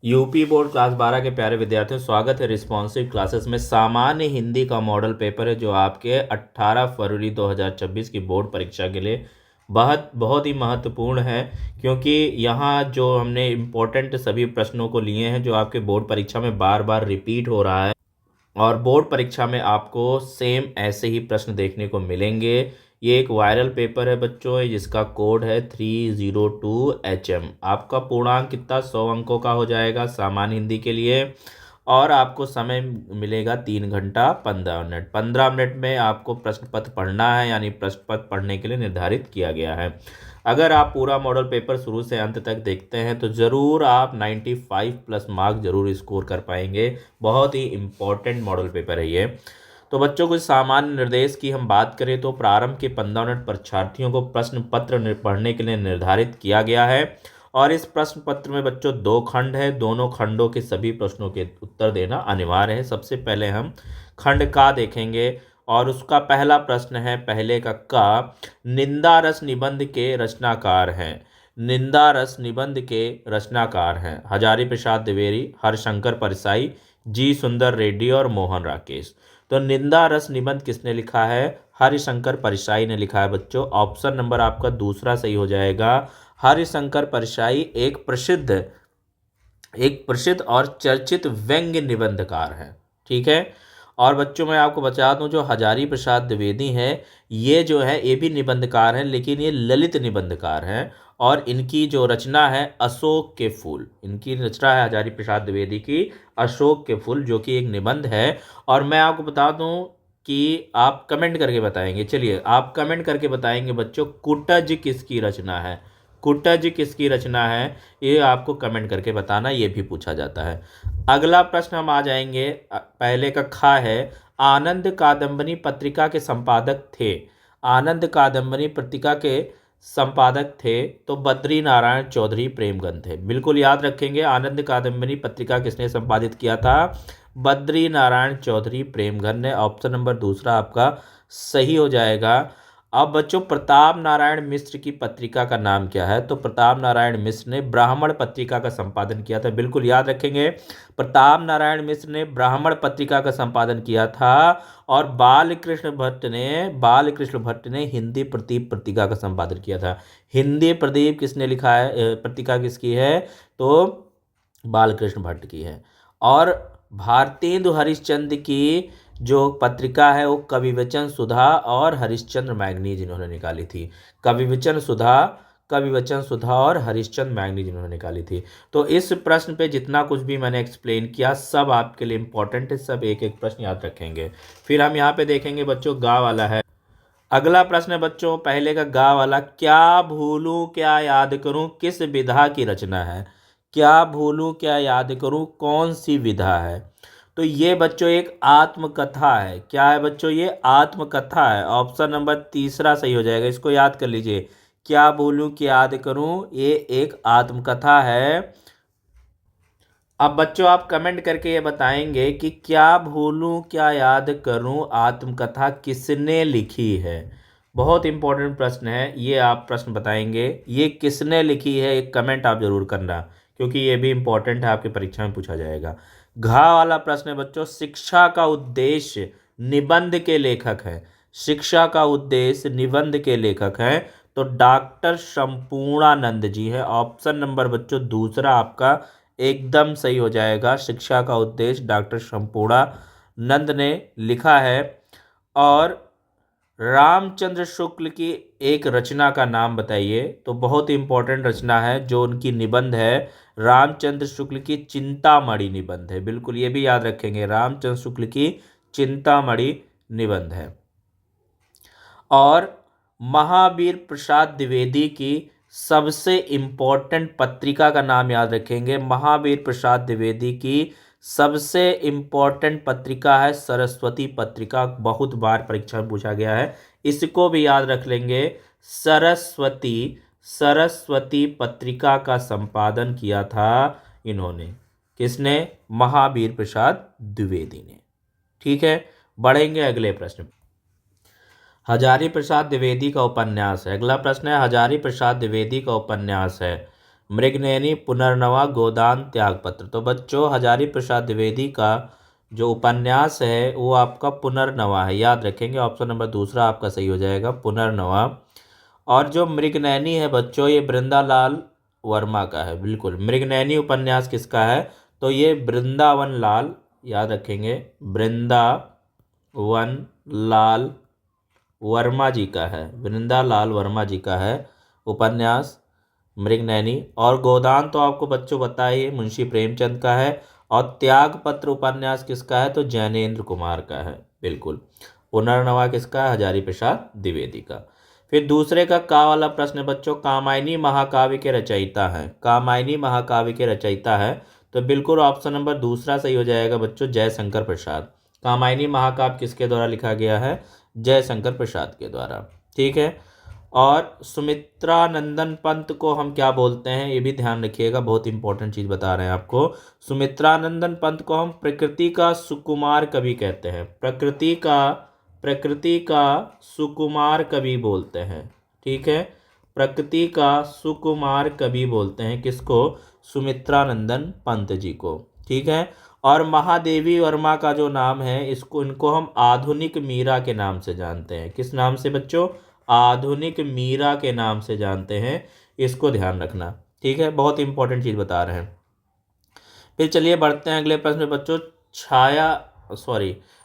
UP board class 12 के प्यारे विद्यार्थियों, स्वागत है रिस्पॉन्सिव क्लासेस में। सामान्य हिंदी का मॉडल पेपर है जो आपके 18 फरवरी 2026 की बोर्ड परीक्षा के लिए बहुत बहुत ही महत्वपूर्ण है, क्योंकि यहाँ जो हमने इम्पोर्टेंट सभी प्रश्नों को लिए हैं जो आपके बोर्ड परीक्षा में बार बार रिपीट हो रहा है और बोर्ड परीक्षा में आपको सेम ऐसे ही प्रश्न देखने को मिलेंगे। ये एक वायरल पेपर है बच्चों, जिसका कोड है 302HM। आपका पूर्णांक कितना 100 अंकों का हो जाएगा सामान्य हिंदी के लिए, और आपको समय मिलेगा 3 घंटा 15 मिनट। 15 मिनट में आपको प्रश्न पत्र पढ़ना है, यानी प्रश्न पत्र पढ़ने के लिए निर्धारित किया गया है। अगर आप पूरा मॉडल पेपर शुरू से अंत तक देखते हैं तो ज़रूर आप 95+ मार्क जरूर स्कोर कर पाएंगे। बहुत ही इम्पोर्टेंट मॉडल पेपर है ये। तो बच्चों कुछ सामान्य निर्देश की हम बात करें तो प्रारंभ के 15 मिनट परीक्षार्थियों को प्रश्न पत्र पढ़ने के लिए निर्धारित किया गया है, और इस प्रश्न पत्र में बच्चों 2 खंड है। दोनों खंडों के सभी प्रश्नों के उत्तर देना अनिवार्य है। सबसे पहले हम खंड का देखेंगे, और उसका पहला प्रश्न है पहले का निंदा रस निबंध के रचनाकार हैं। निंदा रस निबंध के रचनाकार हैं हजारी प्रसाद द्विवेदी, हरिशंकर परसाई, जी सुंदर रेड्डी और मोहन राकेश। तो निंदा रस निबंध किसने लिखा है? हरिशंकर परसाई ने लिखा है बच्चों। ऑप्शन नंबर आपका दूसरा सही हो जाएगा। हरिशंकर परसाई एक प्रसिद्ध और चर्चित व्यंग्य निबंधकार हैं। ठीक है। और बच्चों मैं आपको बता दूं, जो हजारी प्रसाद द्विवेदी हैं ये जो है ये भी निबंधकार हैं, लेकिन ये ललित निबंधकार हैं। और इनकी जो रचना है अशोक के फूल, इनकी रचना है हजारी प्रसाद द्विवेदी की अशोक के फूल, जो कि एक निबंध है। और मैं आपको बता दूं कि आप कमेंट करके बताएंगे। चलिए आप कमेंट करके बताएंगे बच्चों, कुटज किसकी रचना है? कुटज किसकी रचना है, ये आपको कमेंट करके बताना, ये भी पूछा जाता है। अगला प्रश्न हम आ जाएंगे, पहले का खा है। आनंद कादम्बनी पत्रिका के संपादक थे। आनंद कादम्बनी पत्रिका के संपादक थे तो बद्री नारायण चौधरी प्रेमगंज थे। बिल्कुल याद रखेंगे, आनंद कादम्बनी पत्रिका किसने संपादित किया था? बद्री नारायण चौधरी प्रेमगंज ने। ऑप्शन नंबर दूसरा आपका सही हो जाएगा। अब बच्चों प्रताप नारायण मिश्र की पत्रिका का नाम क्या है? तो प्रताप नारायण मिश्र ने ब्राह्मण पत्रिका का संपादन किया था। बिल्कुल याद रखेंगे, प्रताप नारायण मिश्र ने ब्राह्मण पत्रिका का संपादन किया था। और बालकृष्ण भट्ट ने हिंदी प्रदीप पत्रिका का संपादन किया था। हिंदी प्रदीप किसने लिखा है? पत्रिका किसकी है? तो बालकृष्ण भट्ट की है। और भारतेंदु हरिश्चंद्र की जो पत्रिका है वो कविवचन सुधा और हरिश्चंद्र मैगनीज इन्होंने निकाली थी। कविवचन सुधा और हरिश्चंद्र मैगनीज इन्होंने निकाली थी। तो इस प्रश्न पे जितना कुछ भी मैंने एक्सप्लेन किया सब आपके लिए इंपॉर्टेंट है, सब एक एक प्रश्न याद रखेंगे। फिर हम यहाँ पे देखेंगे बच्चों गा वाला है। अगला प्रश्न है बच्चों पहले का गा वाला, क्या भूलूं क्या याद करूं किस विधा की रचना है? क्या भूलूं क्या याद करूं कौन सी विधा है? तो ये बच्चों एक आत्मकथा है। क्या है बच्चों? ये आत्मकथा है। ऑप्शन नंबर तीसरा सही हो जाएगा, इसको याद कर लीजिए। क्या भूलूं क्या याद करूं, ये एक आत्मकथा है। अब बच्चों आप कमेंट करके ये बताएंगे कि क्या भूलूं क्या याद करूं आत्मकथा किसने लिखी है। बहुत इंपॉर्टेंट प्रश्न है ये, आप प्रश्न बताएंगे ये किसने लिखी है, एक कमेंट आप जरूर करना, क्योंकि ये भी इंपॉर्टेंट है, आपकी परीक्षा में पूछा जाएगा। घा वाला प्रश्न है बच्चों, शिक्षा का उद्देश्य निबंध के लेखक है। शिक्षा का उद्देश्य निबंध के लेखक हैं तो डॉक्टर संपूर्णानंद जी है। ऑप्शन नंबर बच्चों दूसरा आपका एकदम सही हो जाएगा। शिक्षा का उद्देश्य डॉक्टर संपूर्णानंद ने लिखा है। और रामचंद्र शुक्ल की एक रचना का नाम बताइए। तो बहुत इंपॉर्टेंट रचना है जो उनकी निबंध है, रामचंद्र शुक्ल की चिंतामणि निबंध है। बिल्कुल ये भी याद रखेंगे, रामचंद्र शुक्ल की चिंतामणि निबंध है। और महावीर प्रसाद द्विवेदी की सबसे इम्पोर्टेंट पत्रिका का नाम याद रखेंगे। महावीर प्रसाद द्विवेदी की सबसे इम्पोर्टेंट पत्रिका है सरस्वती पत्रिका। बहुत बार परीक्षा में पूछा गया है, इसको भी याद रख लेंगे। सरस्वती पत्रिका का संपादन किया था इन्होंने। किसने? महावीर प्रसाद द्विवेदी ने। ठीक है, बढ़ेंगे अगले प्रश्न। हजारी प्रसाद द्विवेदी का उपन्यास है। अगला प्रश्न है, हजारी प्रसाद द्विवेदी का उपन्यास है। मृगनयनी, पुनर्नवा, गोदान, त्यागपत्र। तो बच्चों हजारी प्रसाद द्विवेदी का जो उपन्यास है वो आपका पुनर्नवा है, याद रखेंगे। ऑप्शन नंबर दूसरा आपका सही हो जाएगा, पुनर्नवा। और जो मृगनयनी है बच्चों, ये वृंदालाल वर्मा का है। बिल्कुल, मृगनयनी उपन्यास किसका है? तो ये वृंदावन लाल, याद रखेंगे, वृंदावन लाल वर्मा जी का है, वृंदालाल वर्मा जी का है उपन्यास मृगनयनी। और गोदान तो आपको बच्चों बताइए मुंशी प्रेमचंद का है। और त्यागपत्र उपन्यास किसका है? तो जैनेन्द्र कुमार का है। बिल्कुल, पुनर्नवा किसका है? हजारी प्रसाद द्विवेदी का। फिर दूसरे का वाला प्रश्न है बच्चों, कामायनी महाकाव्य के रचयिता हैं। कामायनी महाकाव्य के रचयिता है, तो बिल्कुल ऑप्शन नंबर दूसरा सही हो जाएगा बच्चों, जयशंकर प्रसाद। कामायनी महाकाव्य किसके द्वारा लिखा गया है? जयशंकर प्रसाद के द्वारा। ठीक है। और सुमित्रानंदन पंत को हम क्या बोलते हैं, ये भी ध्यान रखिएगा, बहुत इंपॉर्टेंट चीज़ बता रहे हैं आपको। सुमित्रानंदन पंत को हम प्रकृति का सुकुमार कवि कहते हैं। प्रकृति का सुकुमार कवि बोलते हैं। ठीक है, प्रकृति का सुकुमार कवि बोलते हैं किसको? सुमित्रानंदन पंत जी को। ठीक है। और महादेवी वर्मा का जो नाम है, इनको हम आधुनिक मीरा के नाम से जानते हैं। किस नाम से बच्चों? आधुनिक मीरा के नाम से जानते हैं, इसको ध्यान रखना। ठीक है, बहुत इंपॉर्टेंट चीज़ बता रहे हैं। फिर चलिए बढ़ते हैं अगले प्रश्न में बच्चों।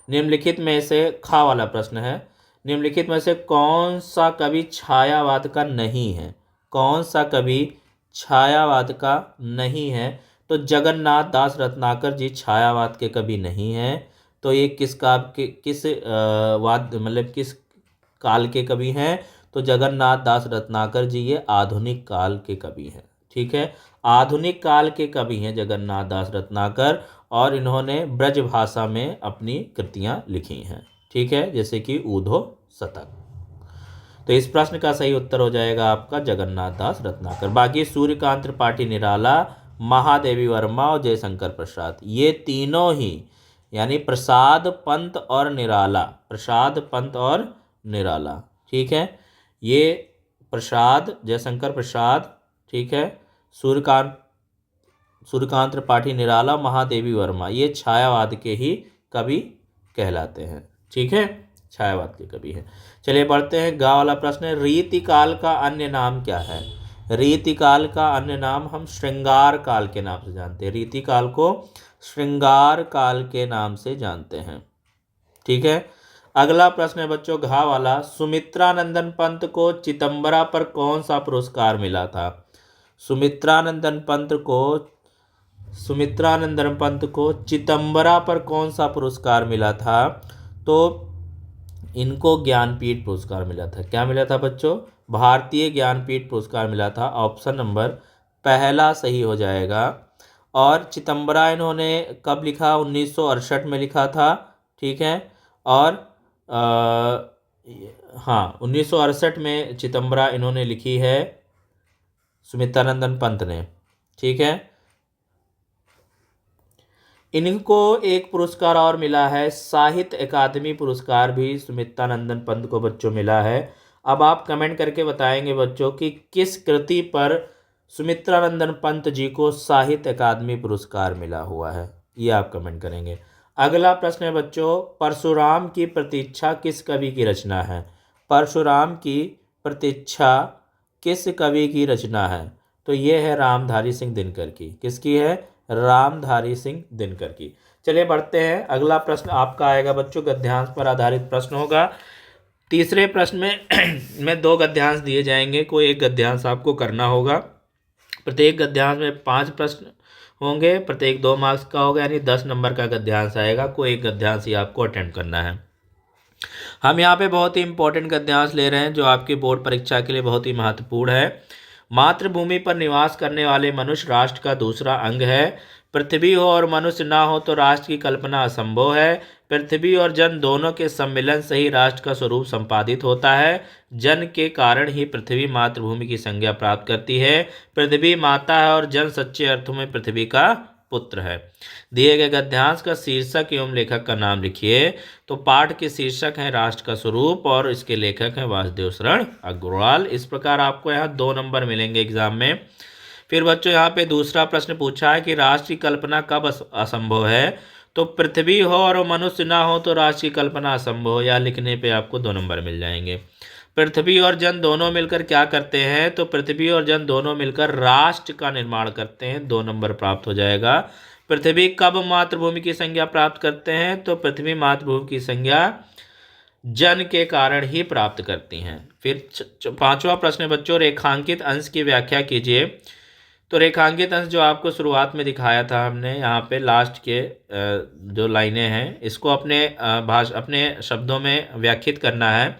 निम्नलिखित में से खा वाला प्रश्न है, निम्नलिखित में से कौन सा कवि छायावाद का नहीं है? कौन सा कवि छायावाद का नहीं है? तो जगन्नाथ दास रत्नाकर जी छायावाद के कवि नहीं हैं। तो ये किस काल के कवि हैं? तो जगन्नाथ दास रत्नाकर जी ये आधुनिक काल के कवि हैं। ठीक है, आधुनिक काल के कवि हैं जगन्नाथ दास रत्नाकर, और इन्होंने ब्रज भाषा में अपनी कृतियां लिखी हैं। ठीक है, जैसे कि ऊधो शतक। तो इस प्रश्न का सही उत्तर हो जाएगा आपका जगन्नाथ दास रत्नाकर। बाकी सूर्यकांत त्रिपाठी निराला, महादेवी वर्मा और जयशंकर प्रसाद, ये तीनों ही, यानी प्रसाद, पंत और निराला, प्रसाद, पंत और निराला। ठीक है, ये प्रसाद, जयशंकर प्रसाद, ठीक है, सूर्यकांत त्रिपाठी निराला, महादेवी वर्मा, ये छायावाद के ही कवि कहलाते हैं। ठीक है, छायावाद के कवि हैं। चलिए बढ़ते हैं, गा वाला प्रश्न है, रीतिकाल का अन्य नाम क्या है? रीतिकाल का अन्य नाम हम श्रृंगार काल के नाम से जानते हैं। रीतिकाल को श्रृंगार काल के नाम से जानते हैं। ठीक है। अगला प्रश्न है बच्चों, घा वाला, सुमित्रानंदन पंत को चिदंबरा पर कौन सा पुरस्कार मिला था? सुमित्रानंदन पंत को चिदंबरा पर कौन सा पुरस्कार मिला था? तो इनको ज्ञानपीठ पुरस्कार मिला था। क्या मिला था बच्चों? भारतीय ज्ञानपीठ पुरस्कार मिला था। ऑप्शन नंबर पहला सही हो जाएगा। और चिदंबरा इन्होंने कब लिखा? 1968 में लिखा था। ठीक है, और हाँ, 1968 में चिदंबरा इन्होंने लिखी है, सुमित्रानंदन पंत ने। ठीक है, इनको एक पुरस्कार और मिला है, साहित्य अकादमी पुरस्कार भी सुमित्रानंदन पंत को बच्चों मिला है। अब आप कमेंट करके बताएंगे बच्चों कि किस कृति पर सुमित्रानंदन पंत जी को साहित्य अकादमी पुरस्कार मिला हुआ है, ये आप कमेंट करेंगे। अगला प्रश्न है बच्चों, परशुराम की प्रतीक्षा किस कवि की रचना है? परशुराम की प्रतीक्षा किस कवि की रचना है? तो ये है रामधारी सिंह दिनकर की। किसकी है? रामधारी सिंह दिनकर की। चलिए बढ़ते हैं, अगला प्रश्न आपका आएगा बच्चों, गद्यांश पर आधारित प्रश्न होगा। तीसरे प्रश्न में 2 गद्यांश दिए जाएंगे, कोई एक गद्यांश आपको करना होगा। प्रत्येक गद्यांश में 5 प्रश्न होंगे, प्रत्येक 2 मार्क्स का होगा, यानी 10 नंबर का गद्यांश आएगा। कोई एक गद्यांश ही आपको अटेम्प्ट करना है। हम यहाँ पे बहुत ही इंपॉर्टेंट गद्यांश ले रहे हैं जो आपकी बोर्ड परीक्षा के लिए बहुत ही महत्वपूर्ण है। मातृभूमि पर निवास करने वाले मनुष्य राष्ट्र का दूसरा अंग है। पृथ्वी हो और मनुष्य ना हो तो राष्ट्र की कल्पना असंभव है। पृथ्वी और जन दोनों के सम्मिलन से ही राष्ट्र का स्वरूप संपादित होता है। जन के कारण ही पृथ्वी मातृभूमि की संज्ञा प्राप्त करती है। पृथ्वी माता है और जन सच्चे अर्थों में पृथ्वी का पुत्र है। दिए गए गद्यांश का शीर्षक एवं लेखक का नाम लिखिए। तो पाठ के शीर्षक है राष्ट्र का स्वरूप और इसके लेखक हैं वासुदेव शरण अग्रवाल। इस प्रकार आपको यहाँ 2 नंबर मिलेंगे एग्जाम में। फिर बच्चों यहाँ पे दूसरा प्रश्न पूछा है कि राष्ट्र की कल्पना कब असंभव है। तो पृथ्वी हो और मनुष्य ना हो तो राष्ट्र की कल्पना असंभव हो, या लिखने पे आपको 2 नंबर मिल जाएंगे। पृथ्वी और जन दोनों मिलकर क्या करते हैं। तो पृथ्वी और जन दोनों मिलकर राष्ट्र का निर्माण करते हैं, 2 नंबर प्राप्त हो जाएगा। पृथ्वी कब मातृभूमि की संज्ञा प्राप्त करते हैं। तो पृथ्वी मातृभूमि की संज्ञा जन के कारण ही प्राप्त करती हैं। फिर 5वां प्रश्न बच्चों, रेखांकित अंश की व्याख्या कीजिए। तो रेखांकित अंश जो आपको शुरुआत में दिखाया था हमने, यहाँ पे लास्ट के जो लाइनें हैं, इसको अपने शब्दों में व्याख्यात करना है।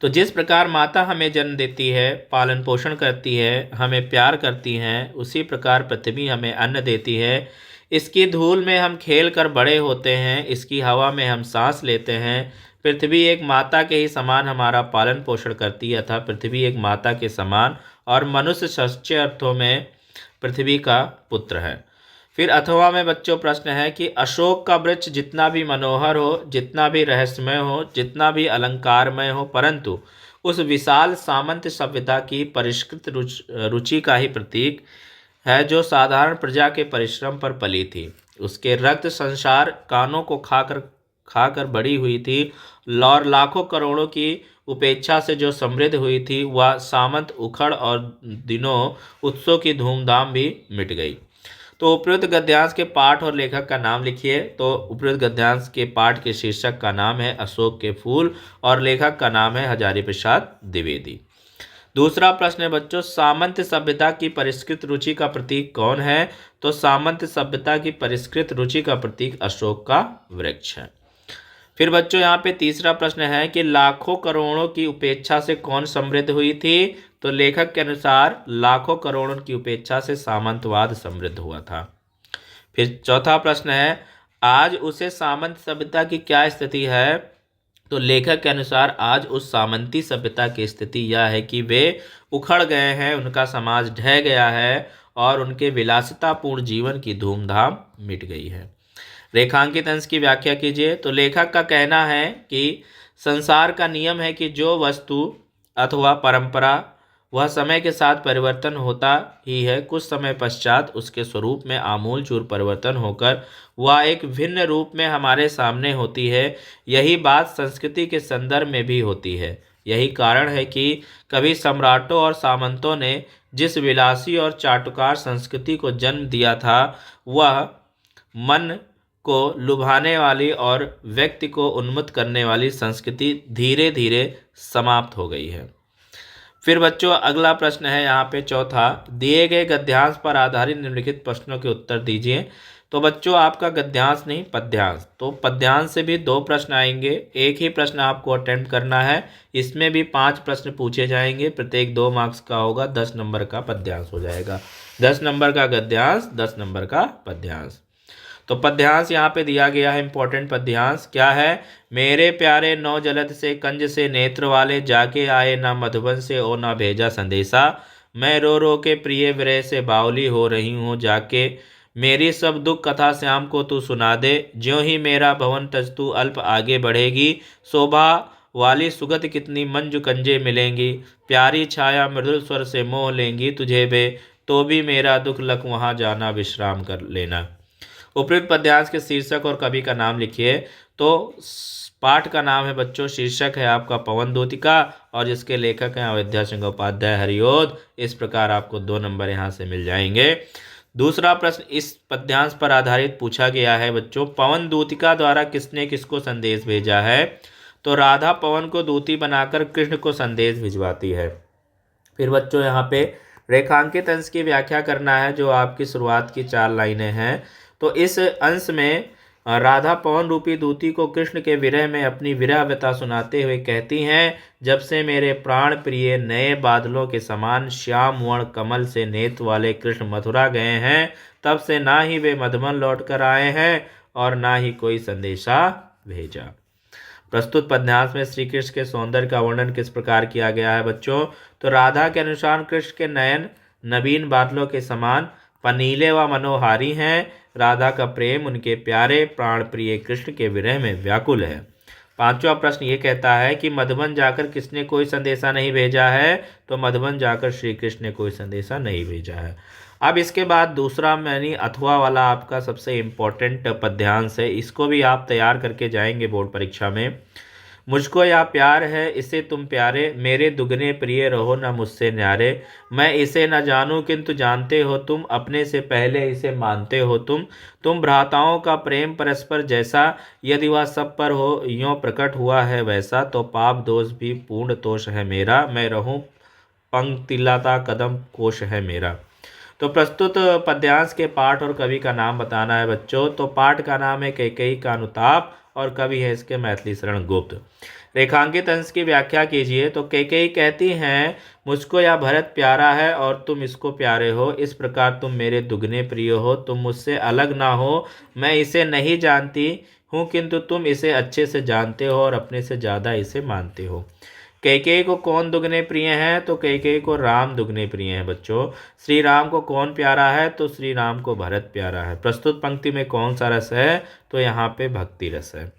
तो जिस प्रकार माता हमें जन्म देती है, पालन पोषण करती है, हमें प्यार करती हैं, उसी प्रकार पृथ्वी हमें अन्न देती है। इसकी धूल में हम खेल कर बड़े होते हैं, इसकी हवा में हम सांस लेते हैं। पृथ्वी एक माता के ही समान हमारा पालन पोषण करती है, अतः पृथ्वी एक माता के समान, और मनुष्य सच्चे अर्थों में पृथ्वी का पुत्र है। फिर अथवा में बच्चों प्रश्न है कि अशोक का वृक्ष जितना भी मनोहर हो, जितना भी रहस्यमय हो, जितना भी अलंकारमय हो, परंतु उस विशाल सामंत सभ्यता की परिष्कृत रुचि का ही प्रतीक है, जो साधारण प्रजा के परिश्रम पर पली थी। उसके रक्त संसार कानों को खाकर बड़ी हुई थी, और लाखों करोड़ों की उपेक्षा से जो समृद्ध हुई थी, वह सामंत उखड़ और दिनों उत्सव की धूमधाम भी मिट गई। तो उपयुक्त गद्यांश के पाठ और लेखक का नाम लिखिए। तो उपयुक्त गद्यांश के पाठ के शीर्षक का नाम है अशोक के फूल, और लेखक का नाम है हजारी प्रसाद द्विवेदी। दूसरा प्रश्न है बच्चों, सामंत सभ्यता की परिष्कृत रुचि का प्रतीक कौन है। तो सामंत सभ्यता की परिष्कृत रुचि का प्रतीक अशोक का वृक्ष है। फिर बच्चों यहाँ पे तीसरा प्रश्न है कि लाखों करोड़ों की उपेक्षा से कौन समृद्ध हुई थी। तो लेखक के अनुसार लाखों करोड़ों की उपेक्षा से सामंतवाद समृद्ध हुआ था। फिर चौथा प्रश्न है, आज उसे सामंत सभ्यता की क्या स्थिति है। तो लेखक के अनुसार आज उस सामंती सभ्यता की स्थिति यह है कि वे उखड़ गए हैं, उनका समाज ढह गया है, और उनके विलासितापूर्ण जीवन की धूमधाम मिट गई है। रेखांकित अंश की व्याख्या कीजिए। तो लेखक का कहना है कि संसार का नियम है कि जो वस्तु अथवा परंपरा, वह समय के साथ परिवर्तन होता ही है। कुछ समय पश्चात उसके स्वरूप में आमूलचूल परिवर्तन होकर वह एक भिन्न रूप में हमारे सामने होती है। यही बात संस्कृति के संदर्भ में भी होती है। यही कारण है कि कभी सम्राटों और सामंतों ने जिस विलासी और चाटुकार संस्कृति को जन्म दिया था, वह मन को लुभाने वाली और व्यक्ति को उन्मत्त करने वाली संस्कृति धीरे धीरे समाप्त हो गई है। फिर बच्चों अगला प्रश्न है यहाँ पे चौथा, दिए गए गद्यांश पर आधारित निम्नलिखित प्रश्नों के उत्तर दीजिए। तो बच्चों आपका गद्यांश नहीं पद्यांश, तो पद्यांश से भी 2 प्रश्न आएंगे, एक ही प्रश्न आपको अटेम्प्ट करना है। इसमें भी 5 प्रश्न पूछे जाएंगे, प्रत्येक 2 मार्क्स का होगा, 10 नंबर का पद्यांश हो जाएगा। 10 नंबर का गद्यांश, 10 नंबर का पद्यांश। तो पद्यांश यहाँ पे दिया गया है, इंपॉर्टेंट पद्यांश क्या है। मेरे प्यारे नौ जलद से कंज से नेत्र वाले, जाके आए ना मधुबन से ओ ना भेजा संदेशा। मैं रो रो के प्रिय विरह से बावली हो रही हूँ, जाके मेरी सब दुख कथा श्याम को तू सुना दे। ज्यों ही मेरा भवन तज तू अल्प आगे बढ़ेगी, शोभा वाली सुगत कितनी मंजू कंजे मिलेंगी। प्यारी छाया मृदुल स्वर से मोह लेंगी तुझे वे, तो भी मेरा दुख लख वहाँ जाना विश्राम कर लेना। उपयुक्त पद्यांश के शीर्षक और कवि का नाम लिखिए। तो पाठ का नाम है बच्चों, शीर्षक है आपका पवन दूतिका, और जिसके लेखक हैं अयोध्या सिंह उपाध्याय हरिओद। इस प्रकार आपको 2 नंबर यहाँ से मिल जाएंगे। दूसरा प्रश्न इस पद्यांश पर आधारित पूछा गया है बच्चों, पवन दूतिका द्वारा किसने किसको संदेश भेजा है। तो राधा पवन को दूती बनाकर कृष्ण को संदेश भिजवाती है। फिर बच्चों यहाँ पे रेखांकित अंश की व्याख्या करना है, जो आपकी शुरुआत की 4 लाइनें हैं। तो इस अंश में राधा पवन रूपी दूती को कृष्ण के विरह में अपनी विरह व्यथा सुनाते हुए कहती हैं, जब से मेरे प्राण प्रिय नए बादलों के समान श्याम वर्ण कमल से नेत्र वाले कृष्ण मथुरा गए हैं, तब से ना ही वे मधुबन लौट कर आए हैं और ना ही कोई संदेशा भेजा। प्रस्तुत पद्यांश में श्री कृष्ण के सौंदर्य का वर्णन किस प्रकार किया गया है बच्चों। तो राधा के अनुसार कृष्ण के नयन नवीन बादलों के समान पनीले व मनोहारी हैं। राधा का प्रेम उनके प्यारे प्राण प्रिय कृष्ण के विरह में व्याकुल है। पांचवा प्रश्न ये कहता है कि मधुबन जाकर किसने कोई संदेशा नहीं भेजा है, तो मधुबन जाकर श्री कृष्ण ने कोई संदेशा नहीं भेजा है। अब इसके बाद दूसरा यानी अथवा वाला आपका सबसे इम्पोर्टेंट पद्यांश है, इसको भी आप तैयार करके जाएंगे बोर्ड परीक्षा में। मुझको या प्यार है इसे तुम प्यारे, मेरे दुगने प्रिय रहो न मुझसे न्यारे। मैं इसे न जानूं किंतु जानते हो तुम, अपने से पहले इसे मानते हो तुम भ्राताओं का प्रेम परस्पर जैसा, यदि वह सब पर हो यों प्रकट हुआ है वैसा, तो पाप दोष भी पूर्ण तोष है मेरा, मैं रहूं पंक्तिलता कदम कोश है मेरा। तो प्रस्तुत पद्यांश के पाठ और कवि का नाम बताना है बच्चों। तो पाठ का नाम है कैकेयी का अनुताप और कवि है इसके मैथिली शरण गुप्त। रेखांकित अंश की व्याख्या कीजिए। तो कैकेयी कहती हैं मुझको यह भरत प्यारा है और तुम इसको प्यारे हो, इस प्रकार तुम मेरे दुगने प्रिय हो, तुम मुझसे अलग ना हो। मैं इसे नहीं जानती हूँ किंतु तुम इसे अच्छे से जानते हो और अपने से ज़्यादा इसे मानते हो। कैकेयी को कौन दुगने प्रिय हैं, तो कैकेयी को राम दुगने प्रिय हैं बच्चों। श्री राम को कौन प्यारा है, तो श्री राम को भरत प्यारा है। प्रस्तुत पंक्ति में कौन सा रस है, तो यहाँ पे भक्ति रस है।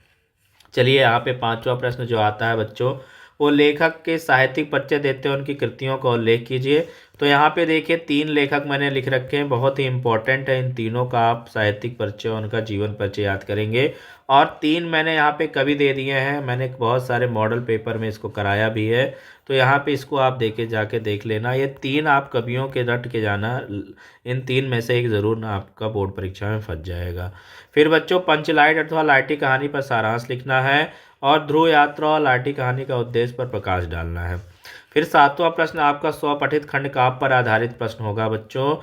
चलिए यहाँ पे पांचवा प्रश्न जो आता है बच्चों, वो लेखक के साहित्यिक परिचय देते हैं, उनकी कृतियों का उल्लेख कीजिए। तो यहाँ पे देखिए 3 लेखक मैंने लिख रखे हैं, बहुत ही इंपॉर्टेंट है। इन तीनों का आप साहित्यिक परिचय, उनका जीवन परिचय याद करेंगे। और 3 मैंने यहाँ पे कवि दे दिए हैं, मैंने बहुत सारे मॉडल पेपर में इसको कराया भी है। तो यहाँ पे इसको आप जाके देख लेना। ये 3 आप कवियों के रट के जाना, इन 3 में से एक ज़रूर ना आपका बोर्ड परीक्षा में फंस जाएगा। फिर बच्चों पंचलाइट अथवा लाठी कहानी पर सारांश लिखना है और ध्रुव यात्रा और लाठी कहानी का उद्देश्य पर प्रकाश डालना है। फिर 7वां प्रश्न आपका स्वपठित खंड काव्य पर आधारित प्रश्न होगा बच्चों,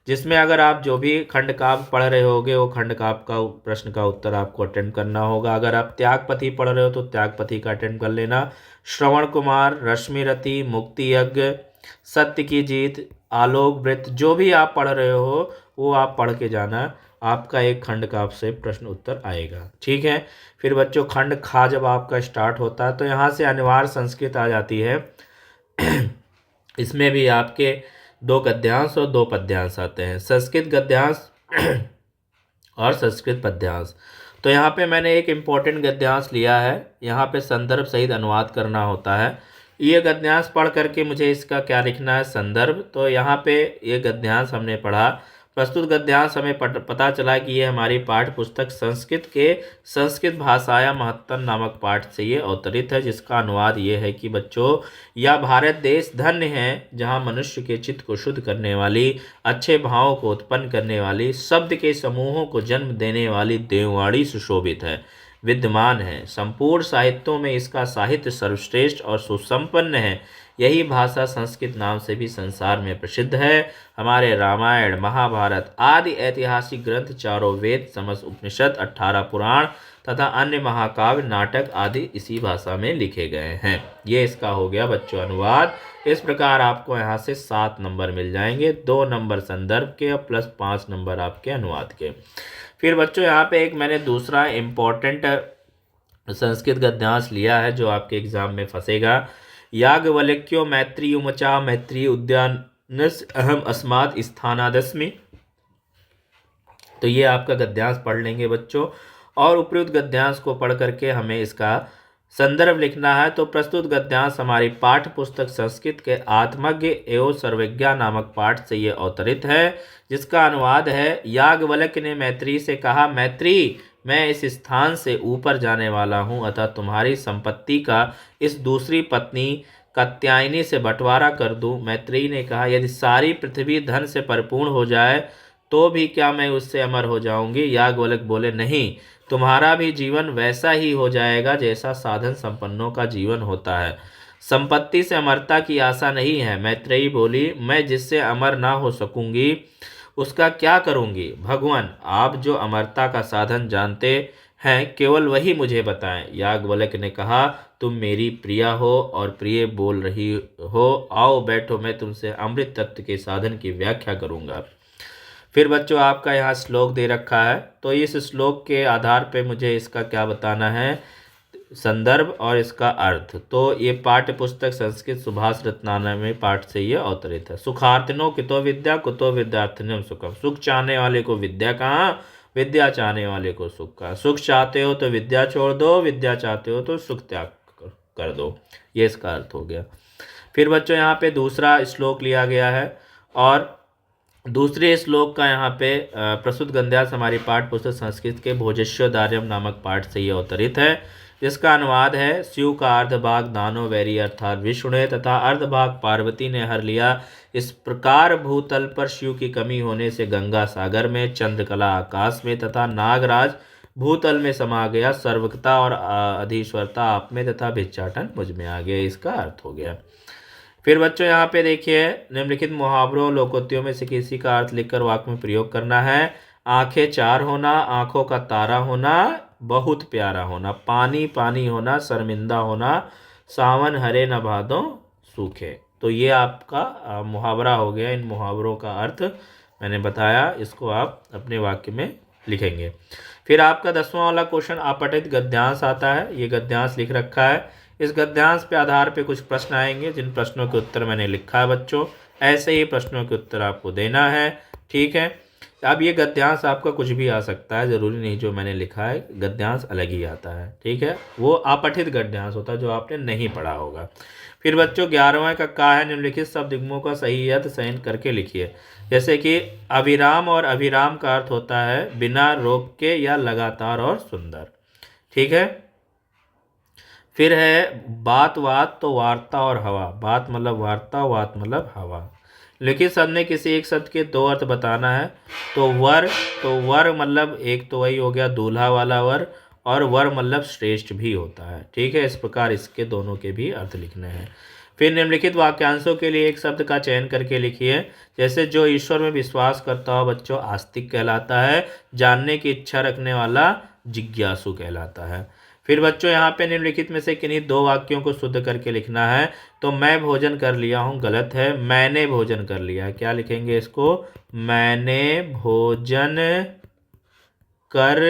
जिसमें अगर आप जो भी खंड काव्य पढ़ रहे होगे वो खंड काव्य का प्रश्न का उत्तर आपको अटेंड करना होगा। अगर आप त्यागपति पढ़ रहे हो तो त्यागपति का अटेंड कर लेना। श्रवण कुमार, रश्मिरति, मुक्ति यज्ञ, सत्य की जीत, आलोक वृत्त, जो भी आप पढ़ रहे हो वो आप पढ़ के जाना, आपका एक खंड काव्य से प्रश्न उत्तर आएगा। ठीक है। फिर बच्चों खंड खा जब आपका स्टार्ट होता है तो यहाँ से अनिवार्य संस्कृत आ जाती है। इसमें भी आपके 2 गद्यांश और 2 पद्यांश आते हैं, संस्कृत गद्यांश और संस्कृत पद्यांश। तो यहाँ पे मैंने एक इम्पोर्टेंट गद्यांश लिया है, यहाँ पे संदर्भ सहित अनुवाद करना होता है। ये गद्यांश पढ़ करके मुझे इसका क्या लिखना है, संदर्भ। तो यहाँ पे ये गद्यांश हमने पढ़ा। प्रस्तुत गद्यांश हमें पता चला कि ये हमारी पाठ्य पुस्तक संस्कृत के संस्कृत भाषाया महत्तम नामक पाठ से ये अवतरित है, जिसका अनुवाद ये है कि बच्चों यह भारत देश धन्य है जहाँ मनुष्य के चित्त को शुद्ध करने वाली, अच्छे भावों को उत्पन्न करने वाली, शब्द के समूहों को जन्म देने वाली देववाणी सुशोभित है, विद्यमान है। संपूर्ण साहित्यों में इसका साहित्य सर्वश्रेष्ठ और सुसंपन्न है। यही भाषा संस्कृत नाम से भी संसार में प्रसिद्ध है। हमारे रामायण, महाभारत आदि ऐतिहासिक ग्रंथ, चारों वेद, समस्त उपनिषद, 18 पुराण तथा अन्य महाकाव्य, नाटक आदि इसी भाषा में लिखे गए हैं। ये इसका हो गया बच्चों अनुवाद। इस प्रकार आपको यहाँ से 7 नंबर मिल जाएंगे, 2 नंबर संदर्भ के और प्लस 5 नंबर आपके अनुवाद के। फिर बच्चों यहाँ पे एक मैंने दूसरा इम्पोर्टेंट संस्कृत गद्यांश लिया है जो आपके एग्जाम में फंसेगा। याज्ञवल्क्यो मैत्री उमचा मैत्री उद्यानस अहम अस्मात् स्थानादस्मि। तो ये आपका गद्यांश पढ़ लेंगे बच्चों, और उपयुक्त गद्यांश को पढ़ करके हमें इसका संदर्भ लिखना है। तो प्रस्तुत गद्यांश हमारी पाठ्य पुस्तक संस्कृत के आत्मज्ञ एवं सर्वज्ञा नामक पाठ से ये अवतरित है, जिसका अनुवाद है याज्ञवल्क्य ने मैत्री से कहा, मैत्री मैं इस स्थान से ऊपर जाने वाला हूँ, अतः तुम्हारी संपत्ति का इस दूसरी पत्नी कात्यायनी से बंटवारा कर दूँ। मैत्रेयी ने कहा, यदि सारी पृथ्वी धन से परिपूर्ण हो जाए तो भी क्या मैं उससे अमर हो जाऊंगी। याज्ञवल्क्य बोले, नहीं, तुम्हारा भी जीवन वैसा ही हो जाएगा जैसा साधन संपन्नों का जीवन होता है। संपत्ति से अमरता की आशा नहीं है। मैत्रेयी बोली, मैं जिससे अमर ना हो सकूंगी उसका क्या करूंगी। भगवान, आप जो अमरता का साधन जानते हैं केवल वही मुझे बताएं। याज्ञवल्क्य ने कहा, तुम मेरी प्रिया हो और प्रिय बोल रही हो, आओ बैठो, मैं तुमसे अमृत तत्व के साधन की व्याख्या करूंगा। फिर बच्चों आपका यहाँ श्लोक दे रखा है, तो इस श्लोक के आधार पे मुझे इसका क्या बताना है, संदर्भ और इसका अर्थ। तो ये पाठ्य पुस्तक संस्कृत सुभाष रत्नामय पाठ से ये अवतरित है। सुखार्थिनो कितो विद्या कुतो विद्यार्थिनम सुखम। सुख चाहने वाले को विद्या कहाँ, विद्या चाहने वाले को सुख का। सुख चाहते हो तो विद्या छोड़ दो, विद्या चाहते हो तो सुख त्याग कर दो, ये इसका अर्थ हो गया। फिर बच्चों यहाँ पे दूसरा श्लोक लिया गया है और दूसरे श्लोक का यहाँ पे प्रस्तुत गद्यांश हमारी पाठ पुस्तक संस्कृत के भोजस्योदार्यम नामक पाठ से ये अवतरित है, जिसका अनुवाद है शिव का अर्धभाग दानो वैरी अर्थात विष्णु ने तथा अर्धभाग पार्वती ने हर लिया। इस प्रकार भूतल पर शिव की कमी होने से गंगा सागर में, चंद्रकला आकाश में तथा नागराज भूतल में समा गया। सर्वकता और अधीश्वरता आप में तथा भिक्षाटन मुझ में आ गया, इसका अर्थ हो गया। फिर बच्चों यहाँ पे देखिए निम्नलिखित मुहावरों लोकोक्तियों में से किसी का अर्थ लिखकर वाक्य में प्रयोग करना है। आंखें चार होना, आंखों का तारा होना, बहुत प्यारा होना, पानी पानी होना, शर्मिंदा होना, सावन हरे न भादों सूखे। तो ये आपका मुहावरा हो गया। इन मुहावरों का अर्थ मैंने बताया, इसको आप अपने वाक्य में लिखेंगे। फिर आपका 10वां वाला क्वेश्चन अपठित गद्यांश आता है। ये गद्यांश लिख रखा है। इस गद्यांश पे आधार पे कुछ प्रश्न आएंगे, जिन प्रश्नों के उत्तर मैंने लिखा है बच्चों। ऐसे ही प्रश्नों के उत्तर आपको देना है, ठीक है। अब ये गद्यांश आपका कुछ भी आ सकता है, ज़रूरी नहीं जो मैंने लिखा है गद्यांश अलग ही आता है, ठीक है। वो अपठित गद्यांश होता है जो आपने नहीं पढ़ा होगा। फिर बच्चों 11वां का है निम्नलिखित शब्द युग्मों का सही अर्थ चयन करके लिखिए। जैसे कि अविराम और अभिराम का अर्थ होता है बिना रोक के या लगातार और सुंदर, ठीक है। फिर है बात वात तो वार्ता और हवा। बात मतलब वार्ता, वात मतलब हवा। लिखित शब्द में किसी एक शब्द के दो अर्थ बताना है। तो वर मतलब एक तो वही हो गया दूल्हा वाला वर, और वर मतलब श्रेष्ठ भी होता है, ठीक है। इस प्रकार इसके दोनों के भी अर्थ लिखने हैं। फिर निम्नलिखित वाक्यांशों के लिए एक शब्द का चयन करके लिखिए। जैसे जो ईश्वर में विश्वास करता हो बच्चों आस्तिक कहलाता है, जानने की इच्छा रखने वाला जिज्ञासु कहलाता है। फिर बच्चों यहाँ पे निम्नलिखित में से किन्हीं दो वाक्यों को शुद्ध करके लिखना है। तो मैं भोजन कर लिया हूँ गलत है, मैंने भोजन कर लिया है। क्या लिखेंगे इसको? मैंने भोजन कर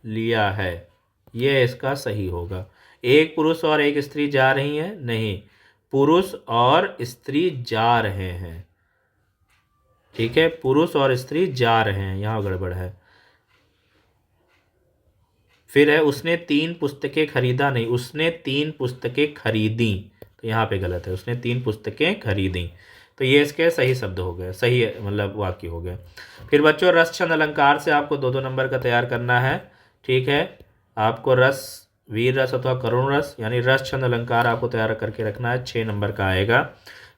लिया है, ये इसका सही होगा। एक पुरुष और एक स्त्री जा रही हैं, नहीं, पुरुष और स्त्री जा रहे हैं, ठीक है। पुरुष और स्त्री जा रहे हैं, यहाँ गड़बड़ है। फिर है उसने 3 पुस्तकें खरीदा, नहीं, उसने 3 पुस्तकें खरीदी, तो यहाँ पे गलत है, उसने 3 पुस्तकें खरीदी। तो ये इसके सही शब्द हो गए, सही मतलब वाक्य हो गए। फिर बच्चों रस छंद अलंकार से आपको 2-2 नंबर का तैयार करना है, ठीक है। आपको रस, वीर रस अथवा करुण रस यानी रस छंद अलंकार आपको तैयार करके रखना है, 6 नंबर का आएगा।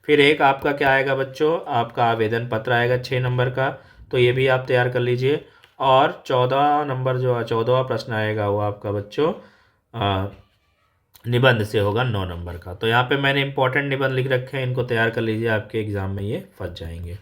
फिर एक आपका क्या आएगा बच्चों, आपका आवेदन पत्र आएगा 6 नंबर का, तो ये भी आप तैयार कर लीजिए। और 14 नंबर जो 14वां प्रश्न आएगा वो आपका बच्चों निबंध से होगा 9 नंबर का। तो यहाँ पे मैंने इंपॉर्टेंट निबंध लिख रखे हैं, इनको तैयार कर लीजिए, आपके एग्जाम में ये फंस जाएंगे।